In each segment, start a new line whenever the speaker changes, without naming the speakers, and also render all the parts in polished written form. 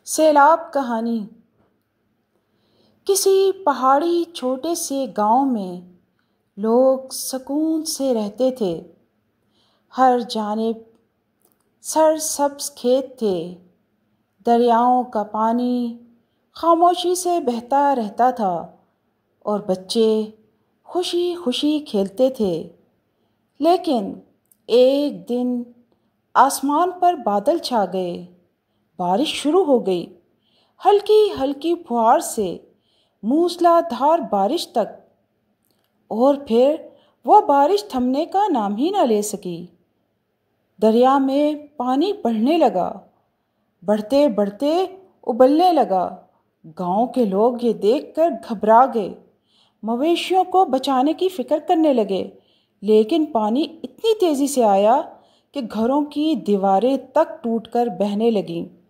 سیلاب کہانی۔ کسی پہاڑی چھوٹے سے گاؤں میں لوگ سکون سے رہتے تھے۔ ہر جانب سرسبز کھیت تھے، دریاؤں کا پانی خاموشی سے بہتا رہتا تھا اور بچے خوشی خوشی کھیلتے تھے۔ لیکن ایک دن آسمان پر بادل چھا گئے، بارش شروع ہو گئی، ہلکی ہلکی پھوار سے موسلا دھار بارش تک، اور پھر وہ بارش تھمنے کا نام ہی نہ لے سکی۔ دریا میں پانی بڑھنے لگا، بڑھتے بڑھتے ابلنے لگا۔ گاؤں کے لوگ یہ دیکھ کر گھبرا گئے، مویشیوں کو بچانے کی فکر کرنے لگے، لیکن پانی اتنی تیزی سے آیا کہ گھروں کی دیواریں تک ٹوٹ کر بہنے لگیں۔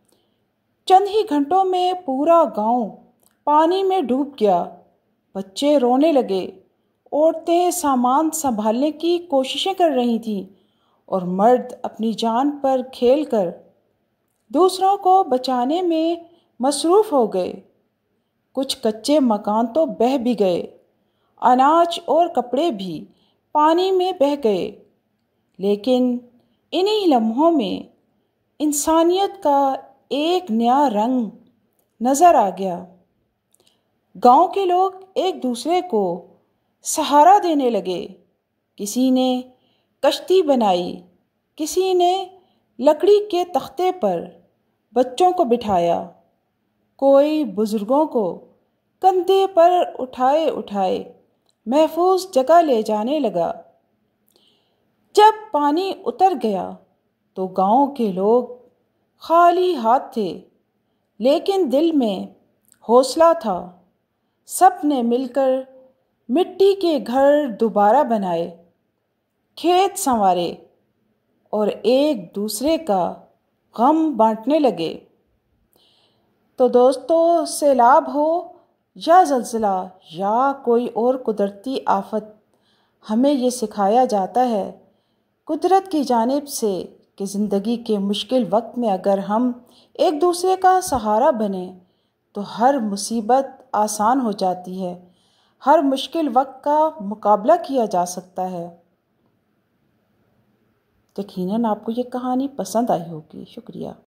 چند ہی گھنٹوں میں پورا گاؤں پانی میں ڈوب گیا۔ بچے رونے لگے، عورتیں سامان سنبھالنے کی کوششیں کر رہی تھیں اور مرد اپنی جان پر کھیل کر دوسروں کو بچانے میں مصروف ہو گئے۔ کچھ کچے مکان تو بہہ بھی گئے، اناج اور کپڑے بھی پانی میں بہہ گئے۔ لیکن انہی لمحوں میں انسانیت کا ایک نیا رنگ نظر آ گیا۔ گاؤں کے لوگ ایک دوسرے کو سہارا دینے لگے۔ کسی نے کشتی بنائی، کسی نے لکڑی کے تختے پر بچوں کو بٹھایا، کوئی بزرگوں کو کندھے پر اٹھائے اٹھائے محفوظ جگہ لے جانے لگا۔ جب پانی اتر گیا تو گاؤں کے لوگ خالی ہاتھ تھے، لیکن دل میں حوصلہ تھا۔ سب نے مل کر مٹی کے گھر دوبارہ بنائے، کھیت سنوارے اور ایک دوسرے کا غم بانٹنے لگے۔ تو دوستو، سیلاب ہو یا زلزلہ یا کوئی اور قدرتی آفت، ہمیں یہ سکھایا جاتا ہے قدرت کی جانب سے کہ زندگی کے مشکل وقت میں اگر ہم ایک دوسرے کا سہارا بنیں تو ہر مصیبت آسان ہو جاتی ہے، ہر مشکل وقت کا مقابلہ کیا جا سکتا ہے۔ یقیناً آپ کو یہ کہانی پسند آئی ہوگی۔ شکریہ۔